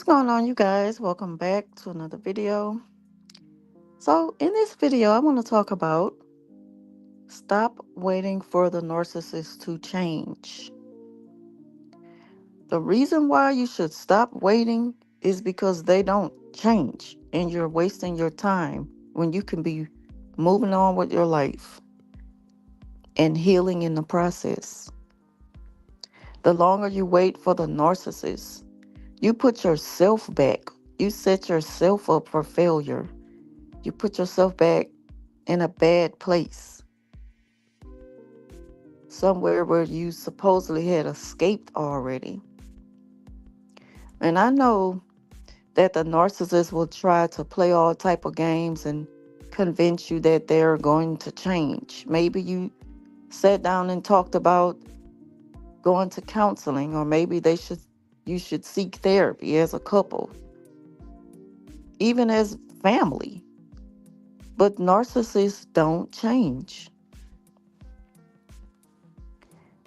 going on, you guys? Welcome back to another video. So, in this video, I want to talk about stop waiting for the narcissist to change. The reason why you should stop waiting is because they don't change and you're wasting your time when you can be moving on with your life and healing in the process. The longer you wait for the narcissist, you put yourself back. You set yourself up for failure. You put yourself back in a bad place, somewhere where you supposedly had escaped already. And I know that the narcissist will try to play all type of games and convince you that they're going to change. Maybe you sat down and talked about going to counseling, or maybe you should seek therapy as a couple, even as family. But narcissists don't change.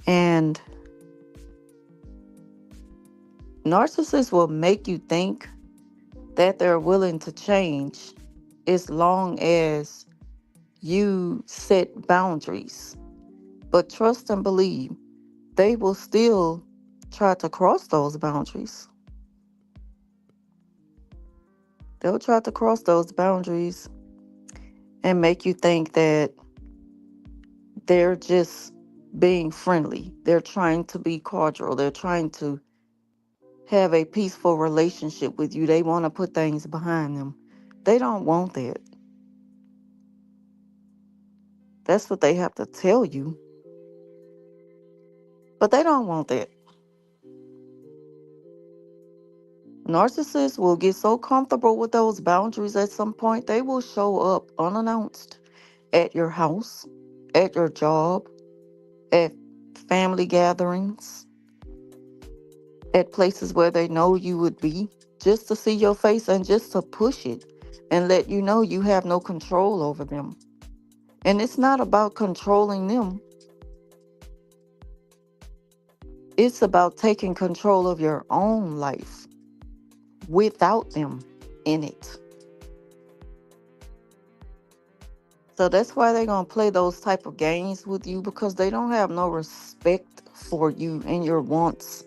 And narcissists will make you think that they're willing to change as long as you set boundaries. But trust and believe, they will still try to cross those boundaries. They'll try to cross those boundaries and make you think that they're just being friendly. They're trying to be cordial. They're trying to have a peaceful relationship with you. They want to put things behind them. They don't want that. That's what they have to tell you. But they don't want that. Narcissists will get so comfortable with those boundaries at some point, they will show up unannounced at your house, at your job, at family gatherings, at places where they know you would be, just to see your face and just to push it and let you know you have no control over them. And it's not about controlling them, it's about taking control of your own life without them in it. So that's why they're going to play those type of games with you, because they don't have no respect for you and your wants.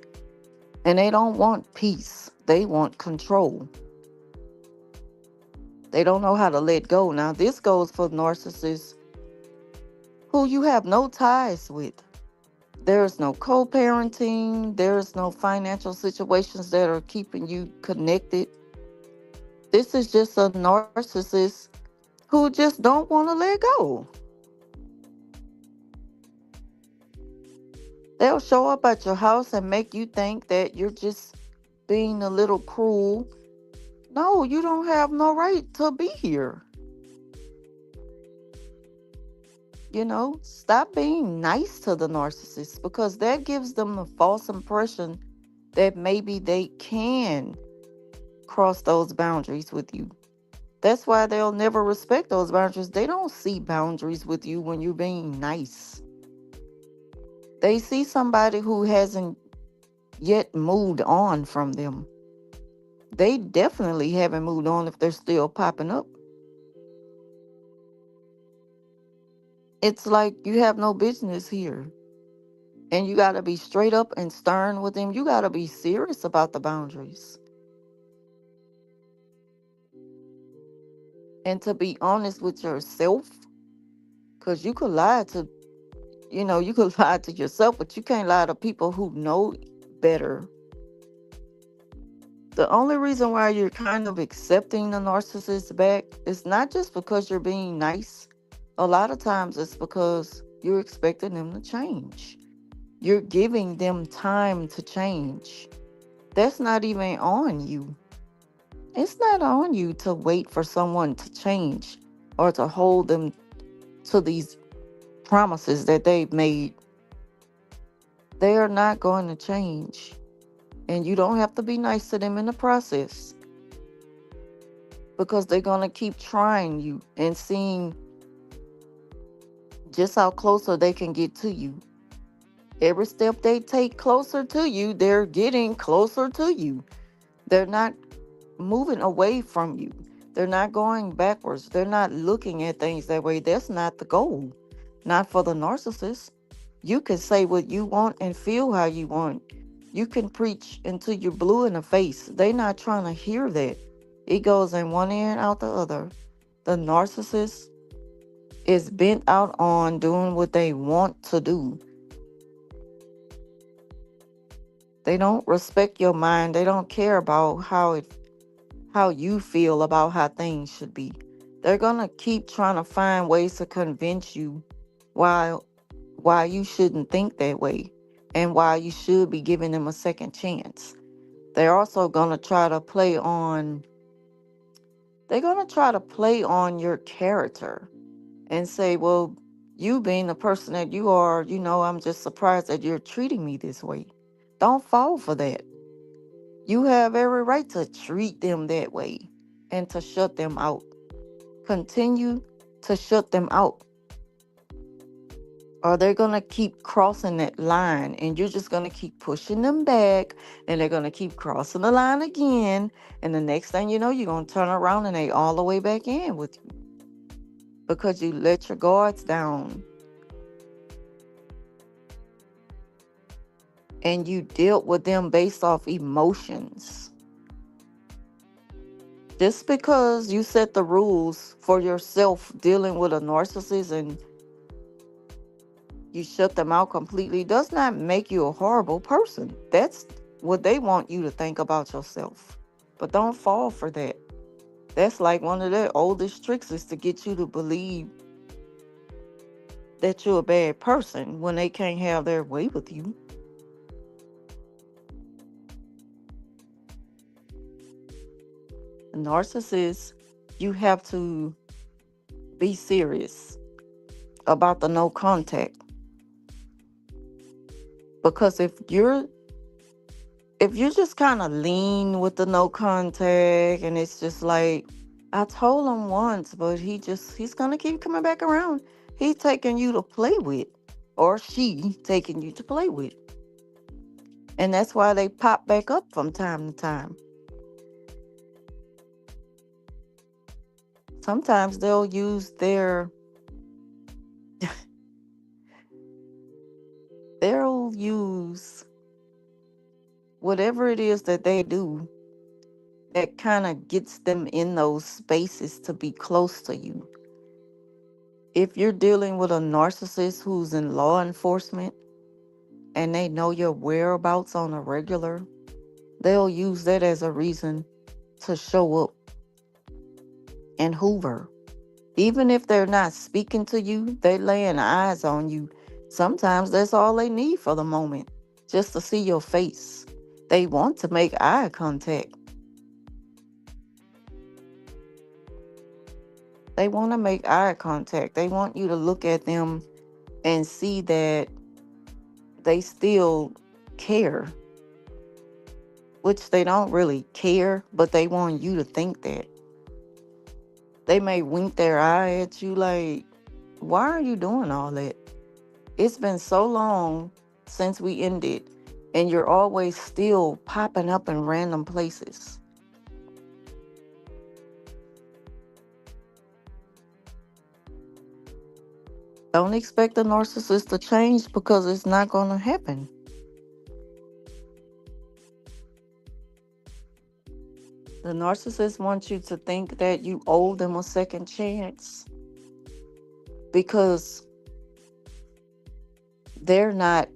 And they don't want peace. They want control. They don't know how to let go. Now, this goes for narcissists who you have no ties with. There's no co-parenting. There's no financial situations that are keeping you connected. This is just a narcissist who just don't want to let go. They'll show up at your house and make you think that you're just being a little cruel. No, you don't have no right to be here. Stop being nice to the narcissist, because that gives them a false impression that maybe they can cross those boundaries with you. That's why they'll never respect those boundaries. They don't see boundaries with you when you're being nice. They see somebody who hasn't yet moved on from them. They definitely haven't moved on if they're still popping up. It's like you have no business here. And you got to be straight up and stern with them. You got to be serious about the boundaries. And to be honest with yourself. Because you could lie to, you could lie to yourself, but you can't lie to people who know better. The only reason why you're kind of accepting the narcissist back is not just because you're being nice. A lot of times it's because you're expecting them to change. You're giving them time to change. That's not even on you. It's not on you to wait for someone to change or to hold them to these promises that they've made. They are not going to change. And you don't have to be nice to them in the process, because they're going to keep trying you and seeing just how closer they can get to you. Every step they take closer to you, they're getting closer to you. They're not moving away from you. They're not going backwards. They're not looking at things that way. That's not the goal. Not for the narcissist. You can say what you want and feel how you want. You can preach until you're blue in the face. They're not trying to hear that. It goes in one ear and out the other. The narcissist is bent out on doing what they want to do. They don't respect your mind. They don't care about how you feel about how things should be. They're gonna keep trying to find ways to convince you why why you shouldn't think that way and why you should be giving them a second chance. They're also gonna try to play on they're gonna try to play on your character and say, well, you being the person that you are, I'm just surprised that you're treating me this way. Don't fall for that. You have every right to treat them that way and to shut them out. Continue to shut them out, or they're going to keep crossing that line and you're just going to keep pushing them back, and they're going to keep crossing the line again. And the next thing you know, you're going to turn around and they all the way back in with you because you let your guards down and you dealt with them based off emotions. Just because you set the rules for yourself dealing with a narcissist and you shut them out completely does not make you a horrible person. That's what they want you to think about yourself. But don't fall for that. That's like one of their oldest tricks, is to get you to believe that you're a bad person when they can't have their way with you. A narcissist, you have to be serious about the no contact. Because if you just kind of lean with the no contact and it's just like, I told him once, but he's gonna keep coming back around. He's taking you to play with, or she taking you to play with. And that's why they pop back up from time to time. Sometimes they'll use whatever it is that they do that kind of gets them in those spaces to be close to you. If you're dealing with a narcissist who's in law enforcement and they know your whereabouts on a regular, they'll use that as a reason to show up and hoover. Even if they're not speaking to you, they laying eyes on you. Sometimes that's all they need for the moment, just to see your face. They want to make eye contact. They want to make eye contact. They want you to look at them and see that they still care, which they don't really care, but they want you to think that. They may wink their eye at you like, why are you doing all that? It's been so long since we ended, and you're always still popping up in random places. Don't expect the narcissist to change because it's not going to happen. The narcissist wants you to think that you owe them a second chance because they're not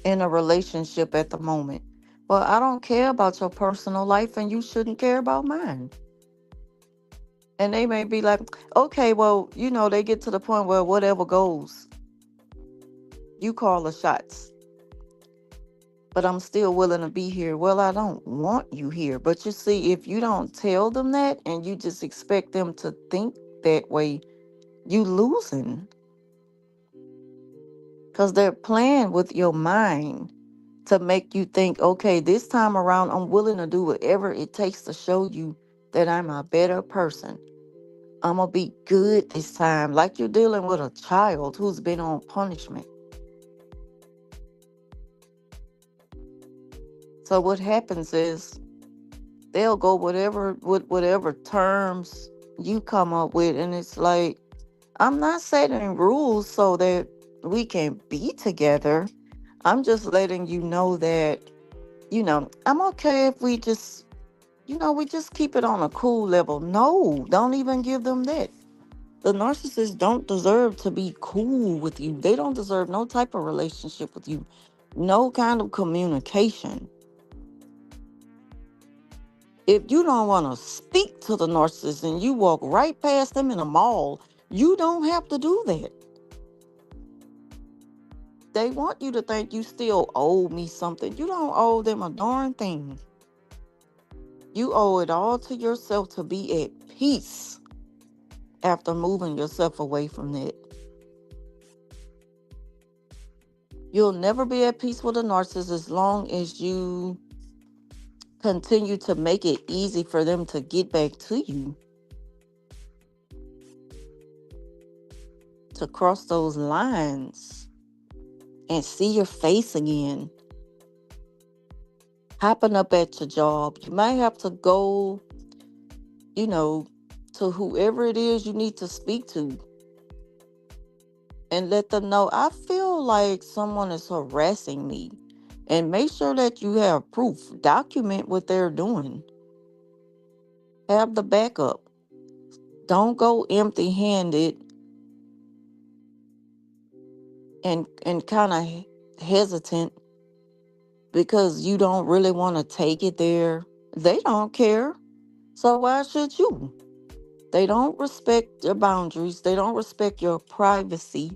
in a relationship at the moment. Well, I don't care about your personal life and you shouldn't care about mine. And they may be like, okay, well, they get to the point where whatever goes, you call the shots. But I'm still willing to be here. Well, I don't want you here. But you see, if you don't tell them that and you just expect them to think that way, you losing. Because they're playing with your mind to make you think, okay, this time around, I'm willing to do whatever it takes to show you that I'm a better person. I'm going to be good this time. Like you're dealing with a child who's been on punishment. So what happens is they'll go whatever with whatever terms you come up with, and it's like, I'm not setting rules so that we can be together. I'm just letting you know that, I'm okay if we just, we just keep it on a cool level. No, don't even give them that. The narcissists don't deserve to be cool with you. They don't deserve no type of relationship with you, no kind of communication. If you don't want to speak to the narcissist and you walk right past them in a mall, you don't have to do that. They want you to think you still owe me something. You don't owe them a darn thing. You owe it all to yourself to be at peace after moving yourself away from that. You'll never be at peace with a narcissist as long as you continue to make it easy for them to get back to you, to cross those lines and see your face again. Hopping up at your job. You might have to go, you know, to whoever it is you need to speak to and let them know, I feel like someone is harassing me. And make sure that you have proof. Document what they're doing. Have the backup. Don't go empty handed and kind of hesitant because you don't really want to take it there. They don't care. So why should you? They don't respect your boundaries. They don't respect your privacy.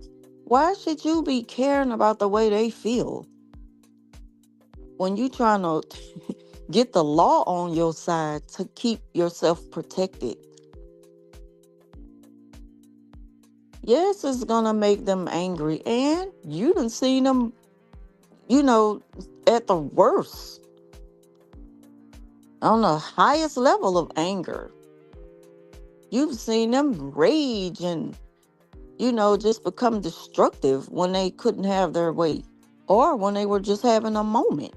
Why should you be caring about the way they feel when you trying to get the law on your side to keep yourself protected? Yes, it's gonna make them angry, and you done seen them, you know, at the worst, on the highest level of anger. You've seen them rage and, just become destructive when they couldn't have their way or when they were just having a moment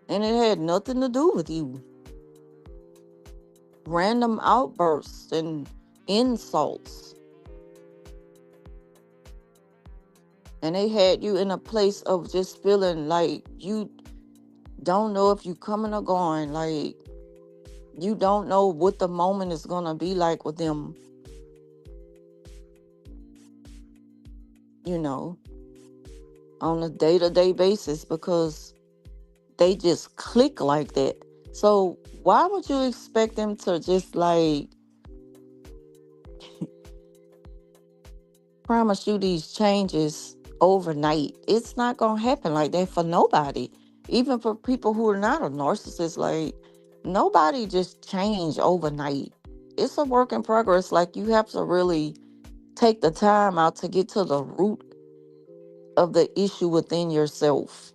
and it had nothing to do with you. Random outbursts and insults. And they had you in a place of just feeling like you don't know if you coming or going. Like you don't know what the moment is going to be like with them, you know, on a day-to-day basis because they just click like that. So why would you expect them to just like promise you these changes overnight? It's not gonna happen like that for nobody. Even for people who are not a narcissist, like nobody just change overnight. It's a work in progress. Like you have to really take the time out to get to the root of the issue within yourself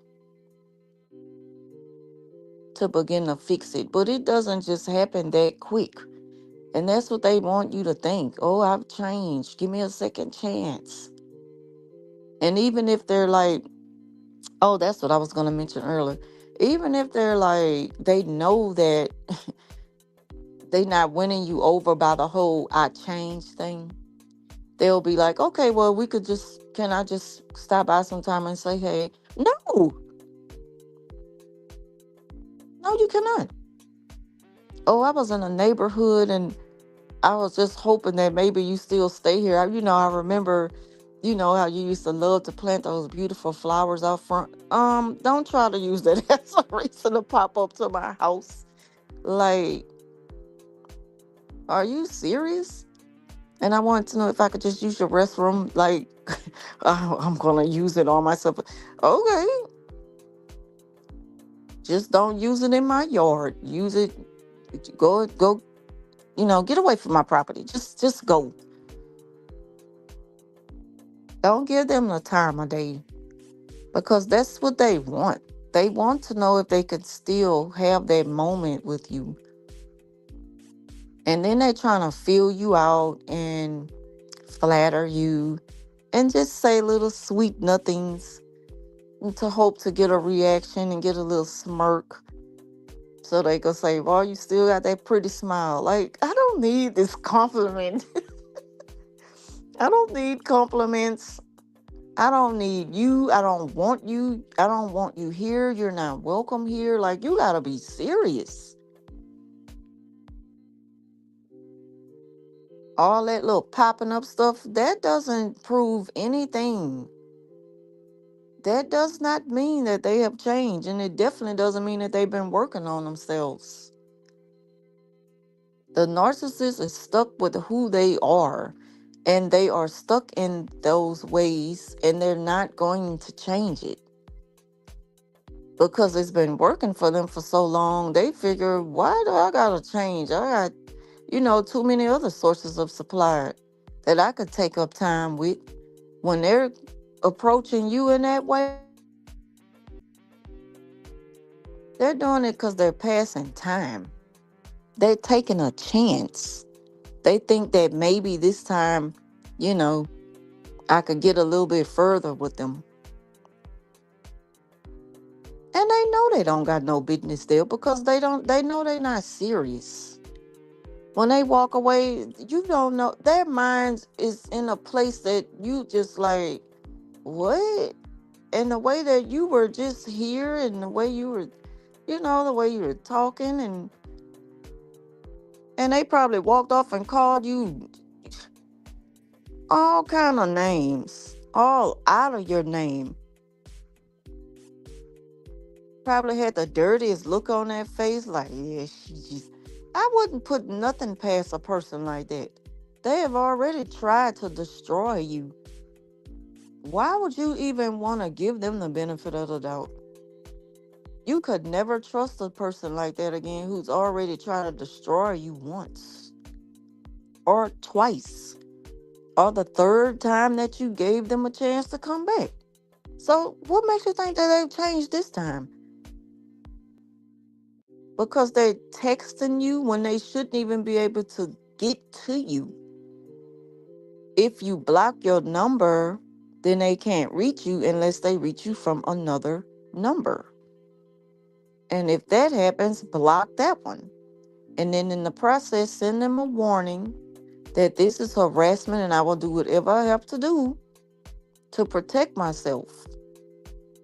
to begin to fix it. But it doesn't just happen that quick. And that's what they want you to think. Oh, I've changed. Give me a second chance. And even if they're like, oh, that's what I was going to mention earlier. Even if they're like, they know that they not winning you over by the whole I changed thing. They'll be like, okay, well, can I just stop by sometime and say, hey? No, no, you cannot. Oh, I was in a neighborhood and I was just hoping that maybe you still stay here. I remember, how you used to love to plant those beautiful flowers out front. Don't try to use that as a reason to pop up to my house. Like, are you serious? And I wanted to know if I could just use your restroom. Like, I'm gonna use it on myself. Okay, just don't use it in my yard. Use it. Go. Get away from my property. Just go. Don't give them the time of day because that's what they want. They want to know if they could still have that moment with you. And then they're trying to feel you out and flatter you and just say little sweet nothings to hope to get a reaction and get a little smirk so they can say, "Well, you still got that pretty smile." Like, I don't need this compliment. I don't need compliments. I don't need you. I don't want you. I don't want you here. You're not welcome here. Like, you got to be serious. All that little popping up stuff, that doesn't prove anything. That does not mean that they have changed. And it definitely doesn't mean that they've been working on themselves. The narcissist is stuck with who they are. And they are stuck in those ways. And they're not going to change it. Because it's been working for them for so long, they figure, why do I gotta change? I got, too many other sources of supply that I could take up time with. When they're approaching you in that way, they're doing it because they're passing time. They're taking a chance. They think that maybe this time, you know, I could get a little bit further with them. And they know they don't got no business there because they know they're not serious. When they walk away, you don't know. Their minds is in a place that you just like, what? And the way that you were just here and the way you were, the way you were talking and they probably walked off and called you all kind of names, all out of your name. Probably had the dirtiest look on their face, like, yeah, she just. I wouldn't put nothing past a person like that. They have already tried to destroy you. Why would you even want to give them the benefit of the doubt? You could never trust a person like that again who's already tried to destroy you once or twice or the third time that you gave them a chance to come back. So, what makes you think that they've changed this time? Because they're texting you when they shouldn't even be able to get to you. If you block your number, then they can't reach you unless they reach you from another number. And if that happens, block that one. And then in the process, send them a warning that this is harassment and I will do whatever I have to do to protect myself.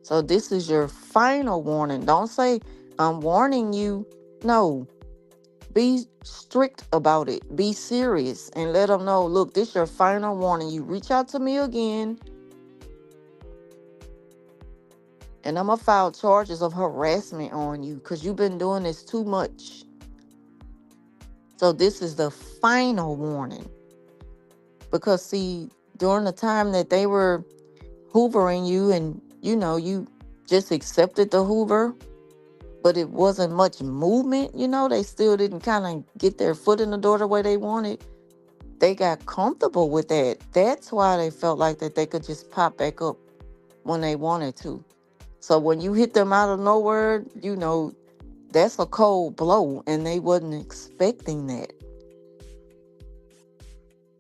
So this is your final warning. Don't say, I'm warning you. No, be strict about it. Be serious and let them know, look, this is your final warning. You reach out to me again and I'm going to file charges of harassment on you because you've been doing this too much. So this is the final warning. Because see, during the time that they were hoovering you and, you just accepted the hoover, but it wasn't much movement, they still didn't kind of get their foot in the door the way they wanted. They got comfortable with that. That's why they felt like that they could just pop back up when they wanted to. So when you hit them out of nowhere, that's a cold blow and they wasn't expecting that.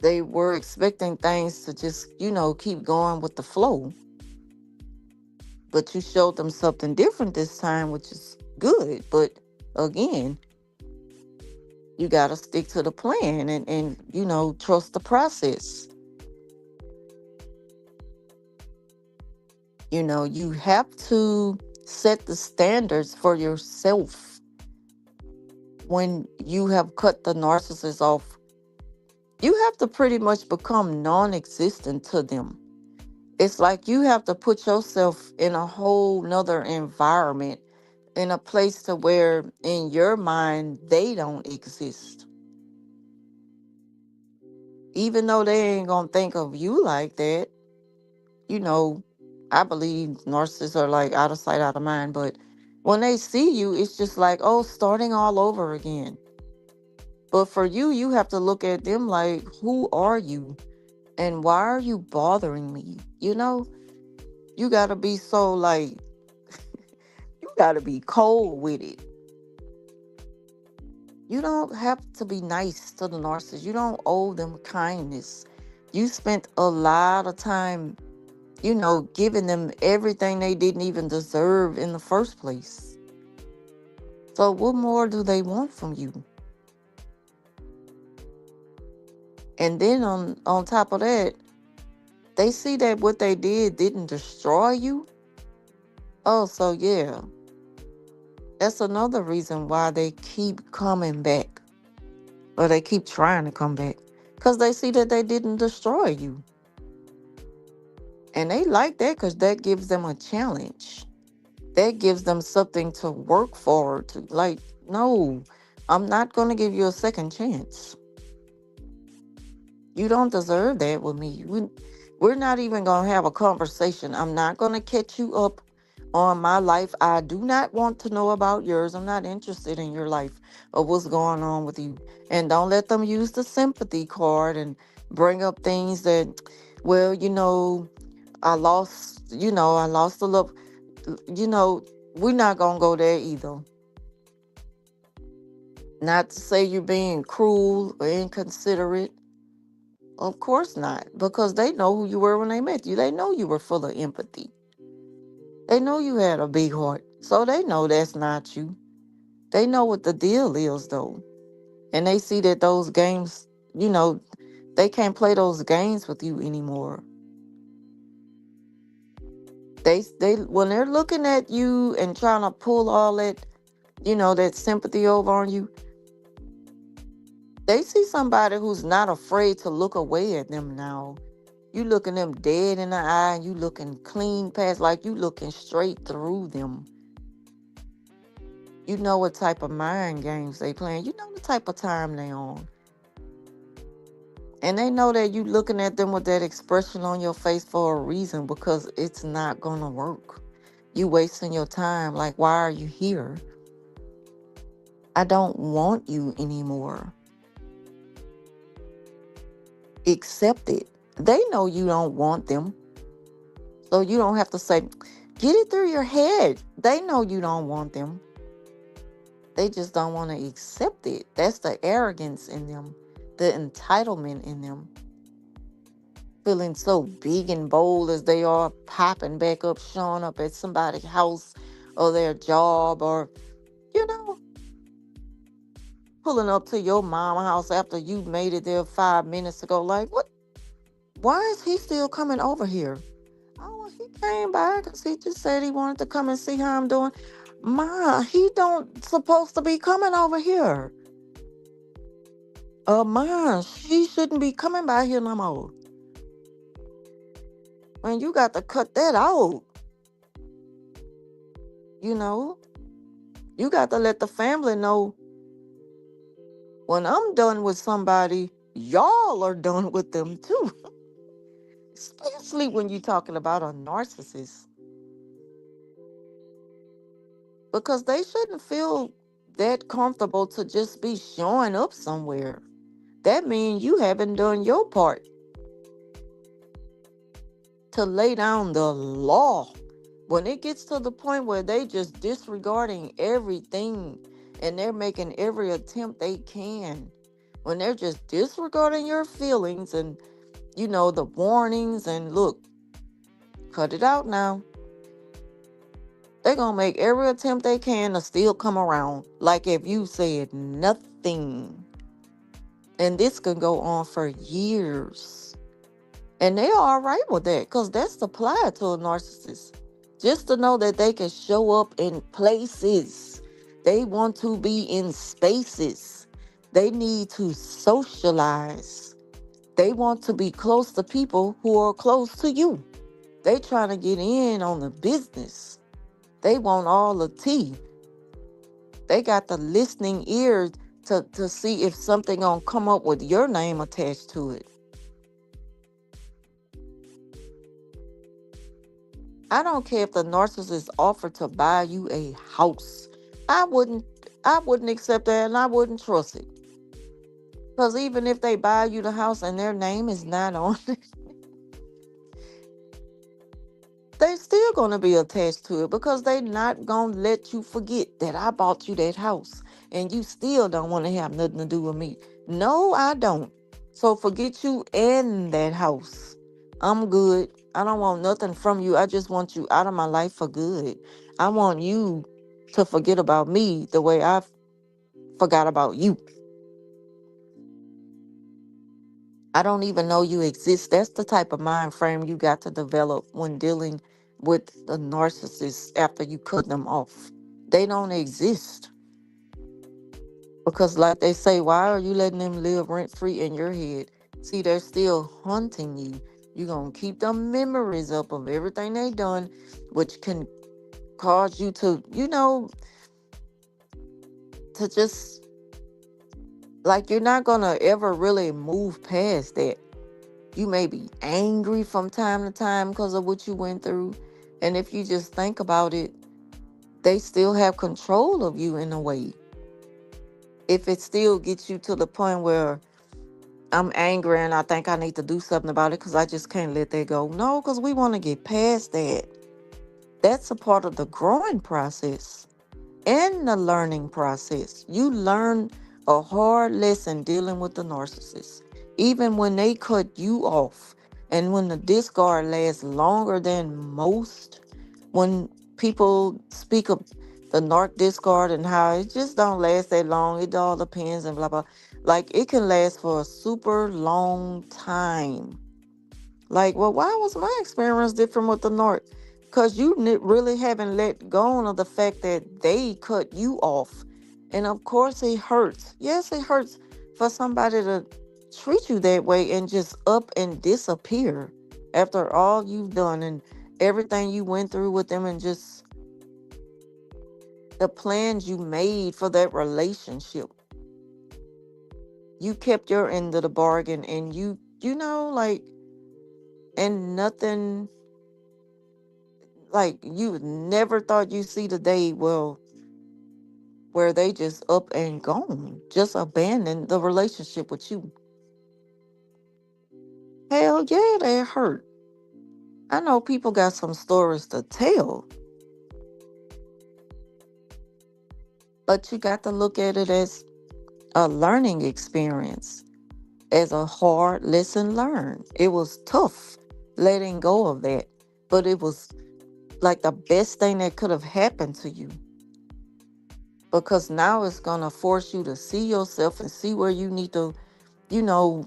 They were expecting things to just, keep going with the flow. But you showed them something different this time, which is good. But again, you got to stick to the plan and trust the process. You have to set the standards for yourself when you have cut the narcissist off. You have to pretty much become non-existent to them. It's like you have to put yourself in a whole nother environment, in a place to where in your mind they don't exist. Even though they ain't gonna think of you like that, you know, I believe narcissists are like out of sight, out of mind, but when they see you, it's just like, oh, starting all over again. But for you, you have to look at them like, who are you? And why are you bothering me? You gotta be so like, you gotta be cold with it. You don't have to be nice to the narcissist. You don't owe them kindness. You spent a lot of time giving them everything they didn't even deserve in the first place. So what more do they want from you? And then on top of that, they see that what they didn't destroy you. Oh, so yeah, that's another reason why they keep coming back, or they keep trying to come back, because they see that they didn't destroy you. And they like that because that gives them a challenge. That gives them something to work forward to. Like, no, I'm not going to give you a second chance. You don't deserve that with me. We're not even going to have a conversation. I'm not going to catch you up on my life. I do not want to know about yours. I'm not interested in your life or what's going on with you. And don't let them use the sympathy card and bring up things that, well, I lost the love. You know, we're not going to go there either. Not to say you're being cruel or inconsiderate. Of course not, because they know who you were when they met you. They know you were full of empathy. They know you had a big heart. So they know that's not you. They know what the deal is, though. And they see that those games, you know, they can't play those games with you anymore. They when they're looking at you and trying to pull all that, that sympathy over on you, they see somebody who's not afraid to look away at them now. You looking them dead in the eye and you looking clean past, like you looking straight through them. You know what type of mind games they playing. You know the type of time they on. And they know that you looking at them with that expression on your face for a reason, because it's not gonna work. You wasting your time. Like, why are you here? I don't want you anymore. Accept it. They know you don't want them. So you don't have to say, get it through your head. They know you don't want them. They just don't want to accept it. That's the arrogance in them, the entitlement in them. Feeling so big and bold as they are, popping back up, showing up at somebody's house or their job, or, you know, pulling up to your mama house after you made it there 5 minutes ago. Like, what? Why is he still coming over here? Oh, well, he came by because he just said he wanted to come and see how I'm doing. Ma, he don't supposed to be coming over here. Ma, she shouldn't be coming by here no more. Man, you got to cut that out. You know, you got to let the family know, when I'm done with somebody, y'all are done with them too. Especially when you're talking about a narcissist. Because they shouldn't feel that comfortable to just be showing up somewhere. That means you haven't done your part to lay down the law. When it gets to the point where they just disregarding everything and they're making every attempt they can, when they're just disregarding your feelings and, the warnings, and look, cut it out now. They're going to make every attempt they can to still come around. Like if you said nothing. And this can go on for years. And they are all right with that, because that's applied to a narcissist. Just to know that they can show up in places. They want to be in spaces. They need to socialize. They want to be close to people who are close to you. They trying to get in on the business. They want all the tea. They got the listening ear to see if something gonna come up with your name attached to it. I don't care if the narcissist offered to buy you a house. I wouldn't I wouldn't accept that, and I wouldn't trust it. Because even if they buy you the house and their name is not on it, they still gonna be attached to it, because they not gonna let you forget that I bought you that house and you still don't want to have nothing to do with me. No, I don't. So forget you and that house. I'm good. I don't want nothing from you. I just want you out of my life for good. I want you to forget about me the way I forgot about you. I don't even know you exist. That's the type of mind frame you got to develop when dealing with the narcissist after you cut them off. They don't exist. Because, like they say, why are you letting them live rent free in your head? See, they're still haunting you. You're going to keep the memories up of everything they done, which can cause you to, to just, like, you're not going to ever really move past that. You may be angry from time to time because of what you went through. And if you just think about it, they still have control of you in a way. If it still gets you to the point where I'm angry and I think I need to do something about it because I just can't let that go. No, because we want to get past that. That's a part of the growing process and the learning process. You learn a hard lesson dealing with the narcissist. Even when they cut you off and when the discard lasts longer than most, when people speak of the narc discard and how it just don't last that long, it all depends and blah blah. Like it can last for a super long time. Like, well, why was my experience different with the narc? Because you really haven't let go of the fact that they cut you off. And of course, it hurts. Yes, it hurts for somebody to treat you that way and just up and disappear after all you've done and everything you went through with them and just the plans you made for that relationship. You kept your end of the bargain and like, and nothing, like you never thought you'd see the day, well, where they just up and gone, just abandon the relationship with you. Hell yeah, that hurt. I know people got some stories to tell, but you got to look at it as a learning experience, as a hard lesson learned. It was tough letting go of that, but it was like the best thing that could have happened to you because now it's going to force you to see yourself and see where you need to, you know,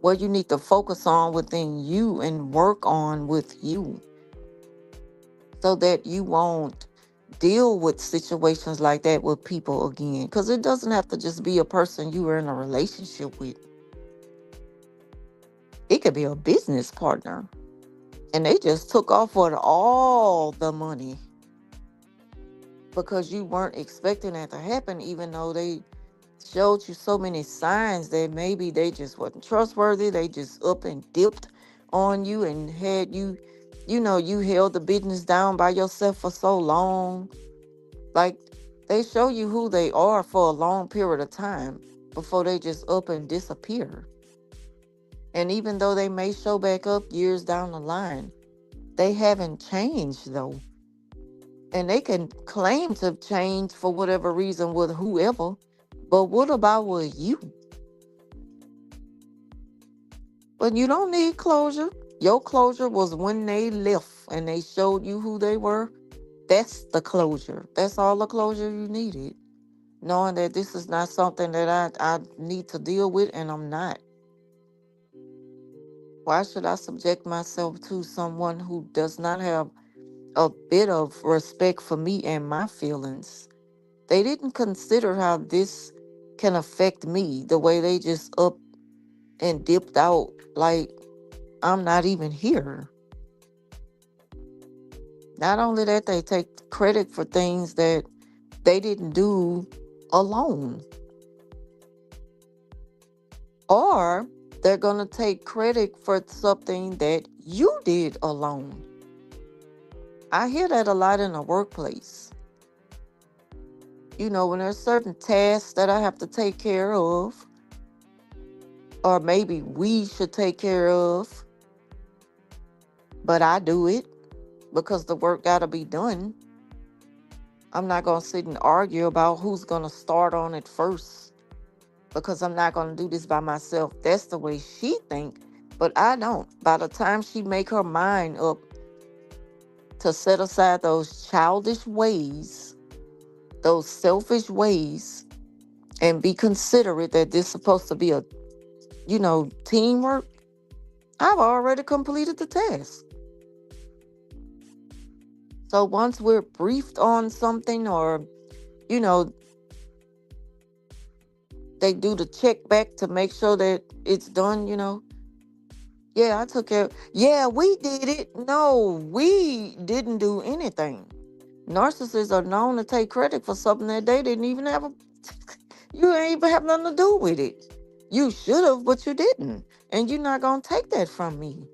what you need to focus on within you and work on with you so that you won't deal with situations like that with people again. Because it doesn't have to just be a person you were in a relationship with, it could be a business partner. And they just took off with all the money because you weren't expecting that to happen, even though they showed you so many signs that maybe they just wasn't trustworthy. They just up and dipped on you and had you, you held the business down by yourself for so long. Like they show you who they are for a long period of time before they just up and disappear. And even though they may show back up years down the line, they haven't changed though. And they can claim to change for whatever reason with whoever. But what about with you? But you don't need closure. Your closure was when they left and they showed you who they were. That's the closure. That's all the closure you needed. Knowing that this is not something that I need to deal with and I'm not. Why should I subject myself to someone who does not have a bit of respect for me and my feelings? They didn't consider how this can affect me the way they just up and dipped out like I'm not even here. Not only that, they take credit for things that they didn't do alone. Or they're going to take credit for something that you did alone. I hear that a lot in the workplace. When there's certain tasks that I have to take care of, or maybe we should take care of, but I do it because the work got to be done. I'm not going to sit and argue about who's going to start on it first because I'm not going to do this by myself. That's the way she think. But I don't. By the time she make her mind up to set aside those childish ways, those selfish ways, and be considerate that this supposed to be a, teamwork, I've already completed the task. So once we're briefed on something, or, you know, they do the check back to make sure that it's done, yeah, I took care. Yeah, we did it. No, we didn't do anything. Narcissists are known to take credit for something that they didn't even have you ain't even have nothing to do with it. You should have, but you didn't. And you're not gonna take that from me.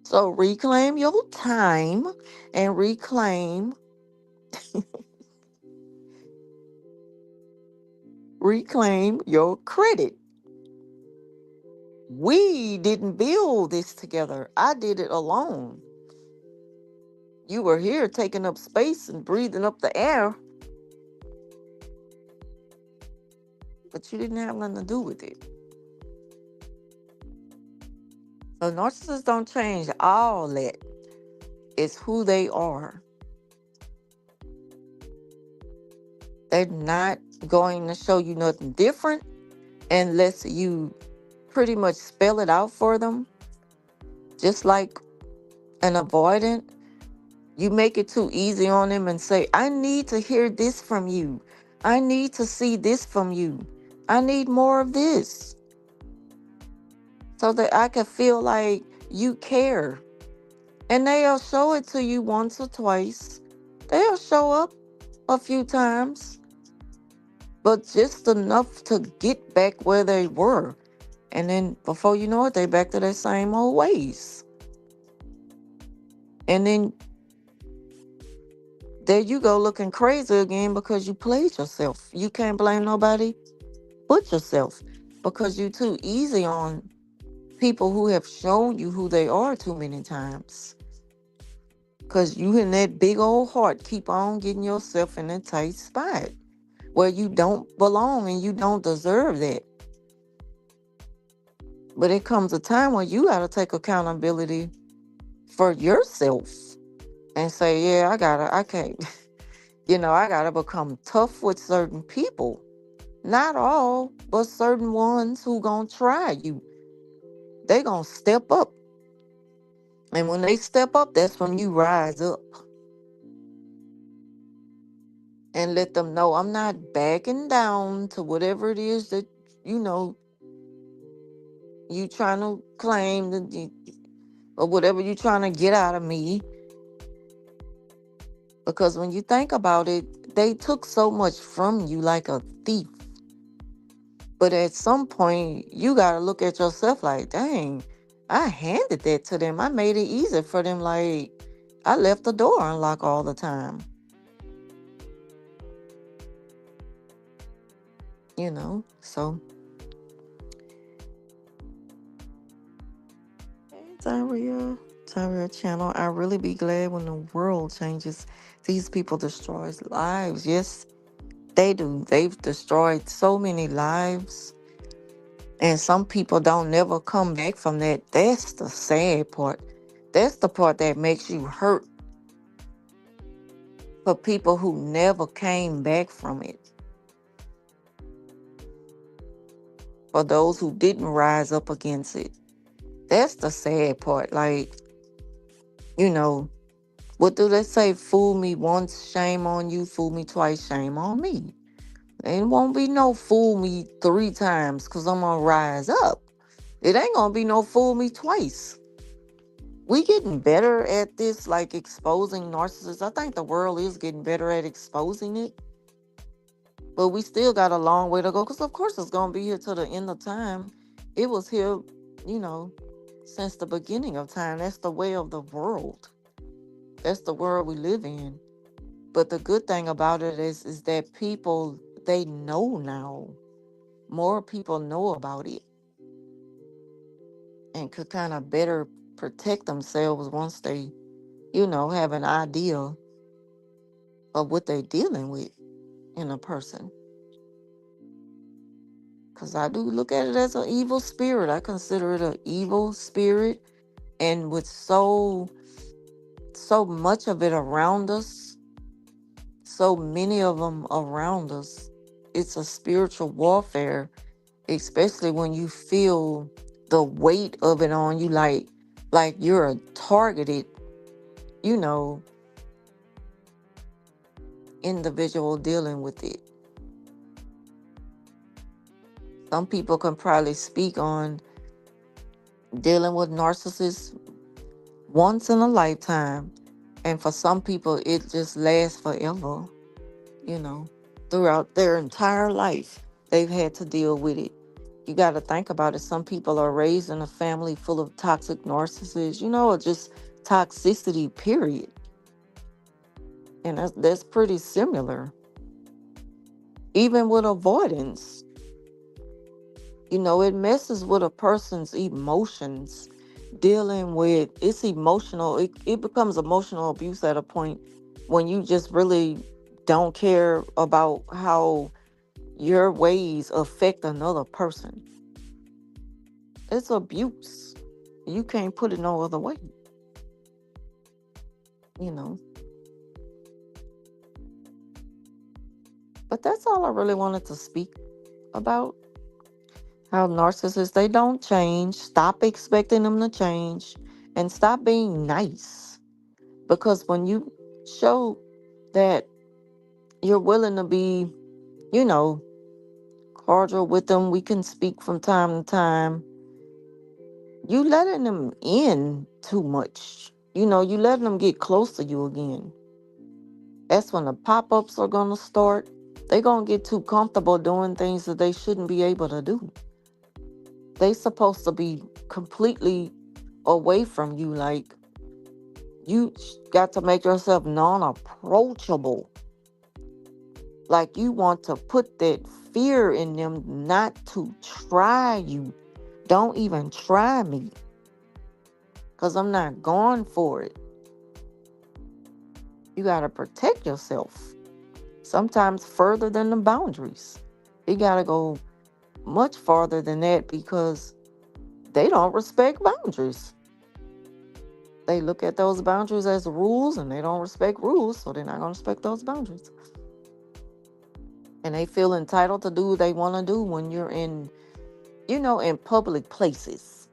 So reclaim your time and reclaim your credit. We didn't build this together. I did it alone. You were here taking up space and breathing up the air, but you didn't have nothing to do with it. So narcissists don't change all that. It's who they are. They're not going to show you nothing different unless you pretty much spell it out for them. Just like an avoidant, you make it too easy on them and say, I need to hear this from you. I need to see this from you. I need more of this so that I can feel like you care. And they'll show it to you once or twice. They'll show up a few times, but just enough to get back where they were. And then before you know it, they back to their same old ways. And then there you go looking crazy again because you played yourself. You can't blame nobody but yourself because you too easy on people who have shown you who they are too many times. Because you in that big old heart keep on getting yourself in a tight spot where you don't belong and you don't deserve that. But it comes a time when you got to take accountability for yourself and say, yeah, I can't, I got to become tough with certain people. Not all, but certain ones who gonna try you. They gonna step up. And when they step up, that's when you rise up and let them know I'm not backing down to whatever it is that, you know, you trying to claim or whatever you trying to get out of me. Because when you think about it, they took so much from you like a thief. But at some point, you got to look at yourself like, dang, I handed that to them. I made it easy for them. Like, I left the door unlocked all the time. So, hey, Tyria channel. I really be glad when the world changes. These people destroys lives. Yes, they do. They've destroyed so many lives. And some people don't never come back from that. That's the sad part. That's the part that makes you hurt for people who never came back from it. For those who didn't rise up against it. That's the sad part. Like, you know, what do they say? Fool me once, shame on you. Fool me twice, shame on me. It won't be no fool me 3 times because I'm going to rise up. It ain't going to be no fool me twice. We getting better at this, like exposing narcissists. I think the world is getting better at exposing it. But we still got a long way to go because, of course, it's going to be here till the end of time. It was here, you know, since the beginning of time. That's the way of the world. That's the world we live in. But the good thing about it is that people, they know now. More people know about it and could kind of better protect themselves once they, have an idea of what they're dealing with in a person. because I do look at it as an evil spirit. I consider it an evil spirit, and with so much of it around us, so many of them around us, it's a spiritual warfare, especially when you feel the weight of it on you, like you're a targeted, you know, individual dealing with it. Some people can probably speak on dealing with narcissists once in a lifetime, and for some people it just lasts forever, you know, throughout their entire life they've had to deal with it. You got to think about it. Some people are raised in a family full of toxic narcissists, or just toxicity, period. And that's pretty similar. Even with avoidance, it messes with a person's emotions. Dealing with it's emotional, it becomes emotional abuse at a point when you just really don't care about how your ways affect another person. It's abuse. You can't put it no other way, you know. But that's all I really wanted to speak about. How narcissists, they don't change. Stop expecting them to change and stop being nice. Because when you show that you're willing to be, you know, cordial with them, we can speak from time to time. You letting them in too much. You letting them get close to you again. That's when the pop-ups are gonna start. They're gonna get too comfortable doing things that they shouldn't be able to do. They supposed to be completely away from you. Like, you got to make yourself non-approachable. Like, you want to put that fear in them not to try you. Don't even try me, because I'm not going for it. You got to protect yourself. Sometimes further than the boundaries. You got to go much farther than that, because they don't respect boundaries. They look at those boundaries as rules, and they don't respect rules, so they're not going to respect those boundaries. And they feel entitled to do what they want to do when you're in public places.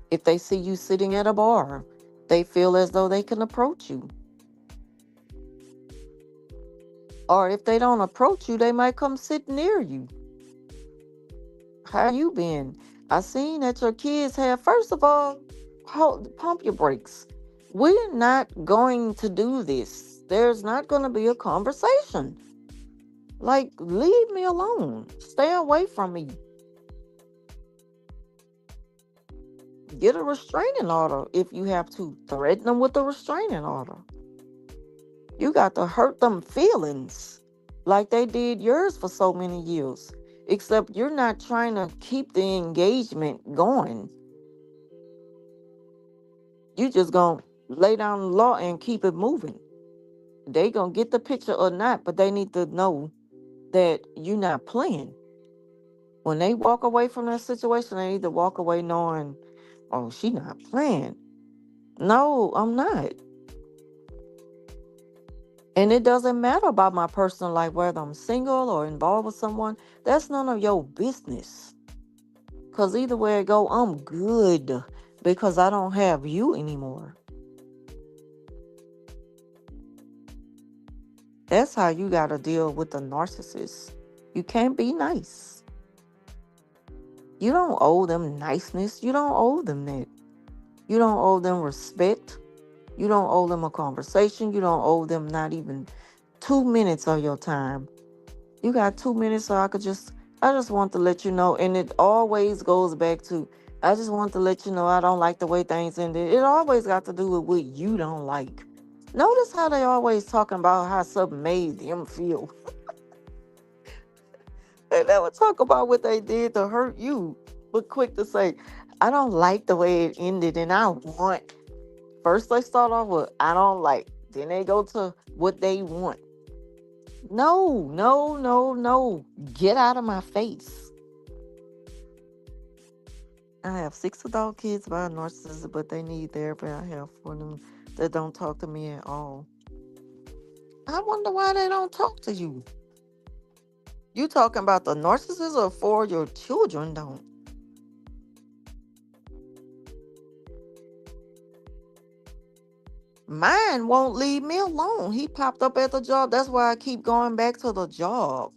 If they see you sitting at a bar, they feel as though they can approach you. Or if they don't approach you, they might come sit near you. How you been? I seen that your kids have, first of all, pump your brakes. We're not going to do this. There's not going to be a conversation. Like, leave me alone. Stay away from me. Get a restraining order if you have to. Threaten them with a restraining order. You got to hurt them feelings like they did yours for so many years. Except you're not trying to keep the engagement going. You just gonna lay down the law and keep it moving. They gonna get the picture or not, but they need to know that you're not playing. When they walk away from that situation, they need to walk away knowing, oh, she not playing. No, I'm not. And it doesn't matter about my personal life, whether I'm single or involved with someone. That's none of your business. Because either way it go, I'm good, because I don't have you anymore. That's how you got to deal with the narcissist. You can't be nice. You don't owe them niceness. You don't owe them that. You don't owe them respect. You don't owe them a conversation. You don't owe them not even 2 minutes of your time. You got 2 minutes, so I just want to let you know. And it always goes back to, I just want to let you know I don't like the way things ended. It always got to do with what you don't like. Notice how they always talking about how something made them feel. They never talk about what they did to hurt you, but quick to say, I don't like the way it ended, and I want. First they start off with, I don't like. Then they go to what they want. No, no, no, no. Get out of my face. I have 6 adult kids by a narcissist, but they need therapy. I have 4 of them that don't talk to me at all. I wonder why they don't talk to you. You talking about the narcissist or for your children don't? Mine won't leave me alone. He popped up at the job. That's why I keep going back to the job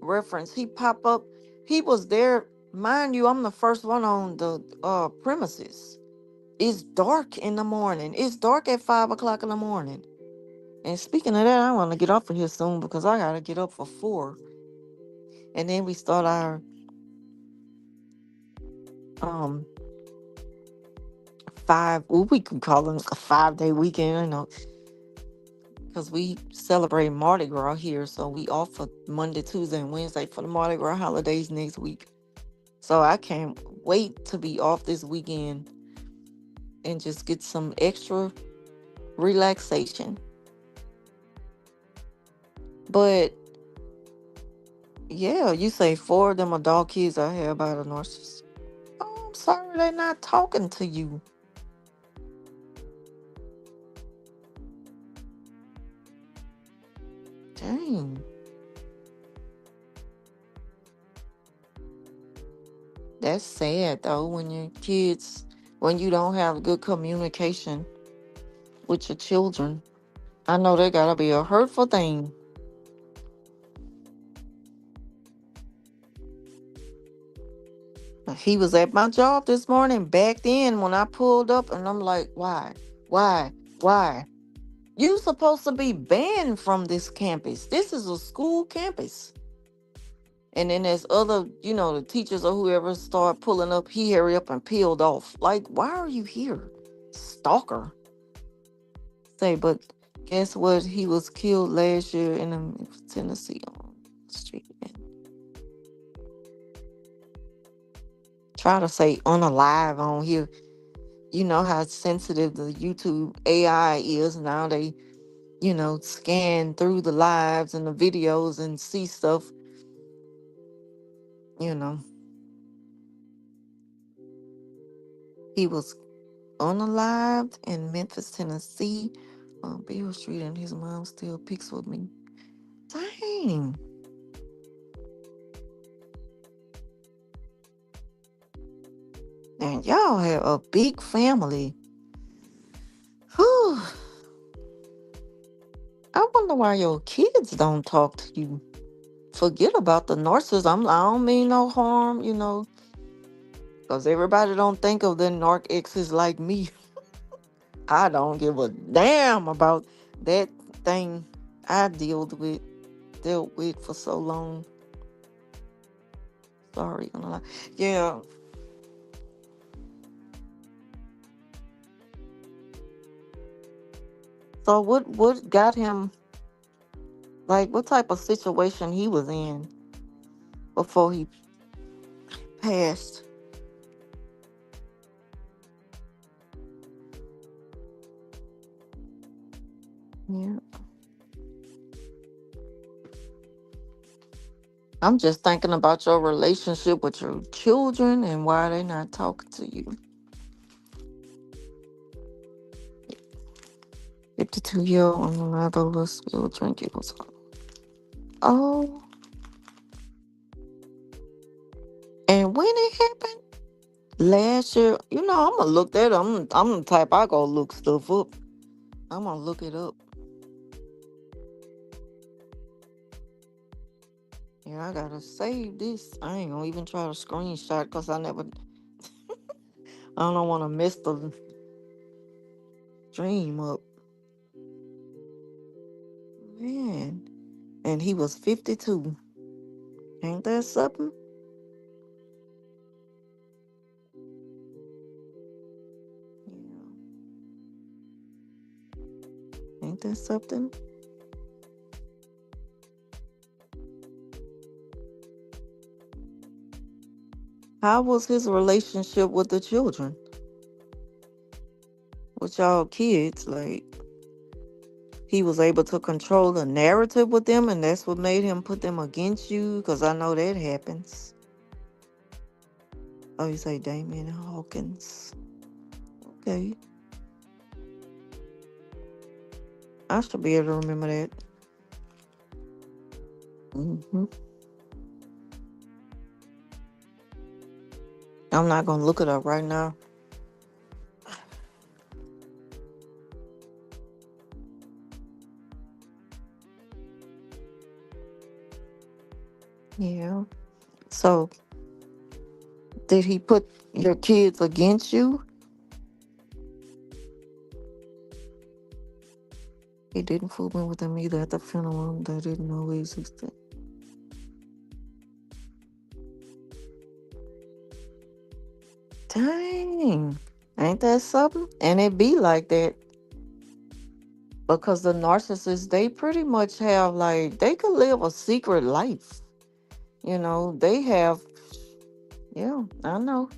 reference. He popped up. He was there. Mind you, I'm the first one on the premises. It's dark in the morning. It's dark at 5 o'clock in the morning. And speaking of that, I want to get off of here soon because I gotta get up for 4. And then we start our um 5. Well, we can call it a 5-day weekend, because we celebrate Mardi Gras here. So we off for Monday, Tuesday, and Wednesday for the Mardi Gras holidays next week. So I can't wait to be off this weekend and just get some extra relaxation. But yeah, you say 4 of them adult kids I have by the narcissist. Oh, I'm sorry they're not talking to you. Dang. That's sad though when your kids, when you don't have good communication with your children. I know that gotta be a hurtful thing. He was at my job this morning back then when I pulled up, and I'm like, why? Why? Why? You supposed to be banned from this campus. This is a school campus. And then there's other, the teachers or whoever start pulling up, he hurry up and peeled off. Like, why are you here? Stalker. Say, but guess what? He was killed last year in Tennessee on the street. Try to say unalive on here. You know how sensitive the YouTube AI is now. They, scan through the lives and the videos and see stuff, you know. He was unalived in Memphis, Tennessee, on Beale Street, and his mom still pics with me. Dang. And y'all have a big family. Whew. I wonder why your kids don't talk to you. Forget about the narcissist. I don't mean no harm, because everybody don't think of the narc exes like me. I don't give a damn about that thing I dealt with for so long. Sorry, yeah. So what got him, like what type of situation he was in before he passed? Yeah. I'm just thinking about your relationship with your children and why they not talking to you. 52-year-old unreliable will drink it was. Oh, and when it happened? Last year, I'm gonna look that up. I'm the type I go look stuff up. I'm gonna look it up. Yeah, I gotta save this. I ain't gonna even try to screenshot because I don't want to mess the dream up. Man, and he was 52. Ain't that something? Yeah, ain't that something? How was his relationship with the children? With y'all kids? Like, he was able to control the narrative with them, and that's what made him put them against you? Because I know that happens. Oh, you say Damien Hawkins. Okay. I should be able to remember that. Hmm. I'm not going to look it up right now. Yeah. So, did he put your kids against you? He didn't fool me with them either at the funeral. They didn't know he existed. Dang. Ain't that something? And it be like that because the narcissists, they pretty much have, like, they could live a secret life. They have, yeah, I know.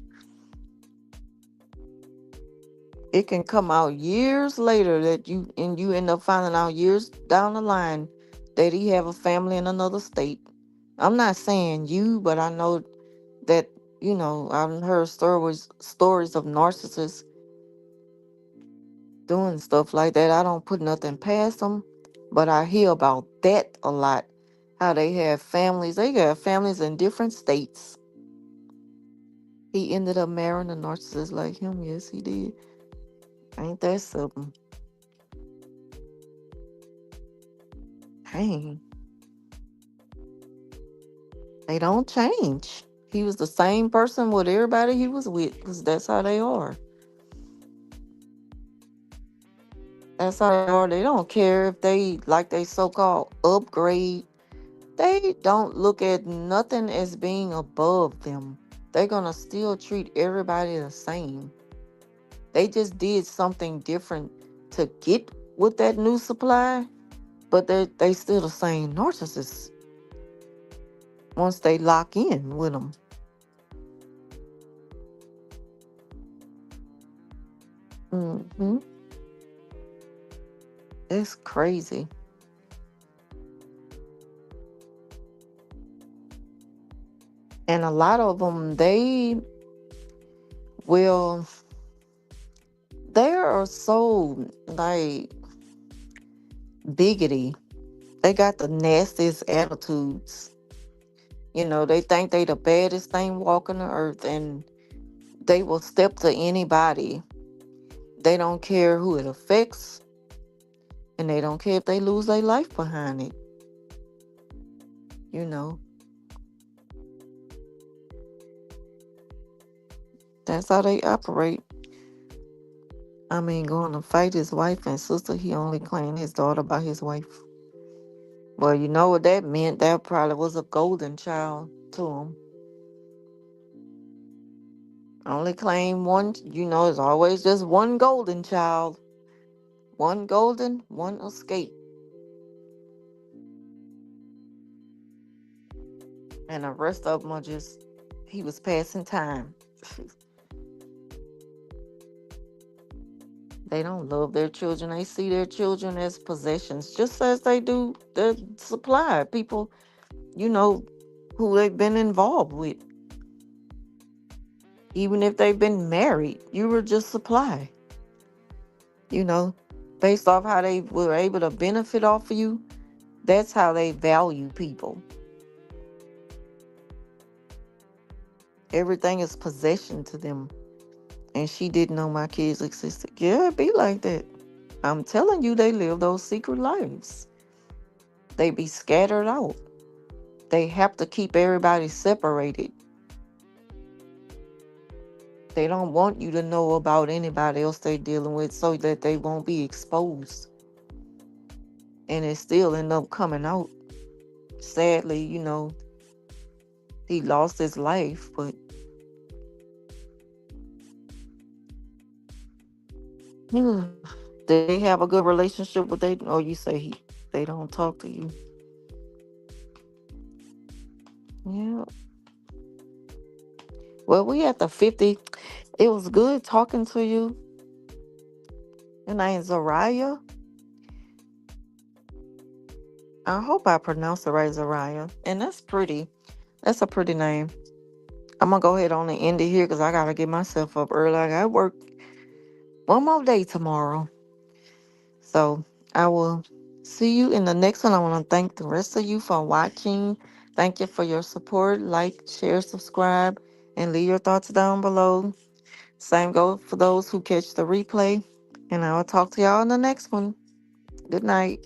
It can come out years later and you end up finding out years down the line that he have a family in another state. I'm not saying you, but I know that, I've heard stories of narcissists doing stuff like that. I don't put nothing past them, but I hear about that a lot. How they have families. They got families in different states. He ended up marrying a narcissist like him. Yes, he did. Ain't that something? Dang. They don't change. He was the same person with everybody he was with because that's how they are. That's how they are. They don't care if they, like, they so called upgrade. They don't look at nothing as being above them. They're going to still treat everybody the same. They just did something different to get with that new supply, but they still the same narcissists once they lock in with them. Hmm. It's crazy. And a lot of them, will, they are so, like, biggity. They got the nastiest attitudes. They think they the baddest thing walking the earth, and they will step to anybody. They don't care who it affects, and they don't care if they lose their life behind it. You know, that's how they operate. I mean, going to fight his wife and sister, he only claimed his daughter by his wife. Well, you know what that meant? That probably was a golden child to him. Only claim one, it's always just one golden child. One golden, one escape. And the rest of them are just, he was passing time. They don't love their children. They see their children as possessions, just as they do the supply people, you know, who they've been involved with. Even if they've been married, you were just supply, you know, based off how they were able to benefit off of you. That's how they value people. Everything is possession to them. And she didn't know my kids existed. Yeah, it be like that. I'm telling you, they live those secret lives. They be scattered out. They have to keep everybody separated. They don't want you to know about anybody else they're dealing with so that they won't be exposed. And it still end up coming out. Sadly, he lost his life, but did they have a good relationship with they, or you say they don't talk to you? Yeah. Well, we at the 50. It was good talking to you. Your name's Zariah. I hope I pronounced it right, Zariah. And that's pretty. That's a pretty name. I'm gonna go ahead on and end it here because I gotta get myself up early. I got work one more day tomorrow. So I will see you in the next one. I want to thank the rest of you for watching. Thank you for your support. Like, share, subscribe, and leave your thoughts down below. Same goes for those who catch the replay. And I will talk to y'all in the next one. Good night.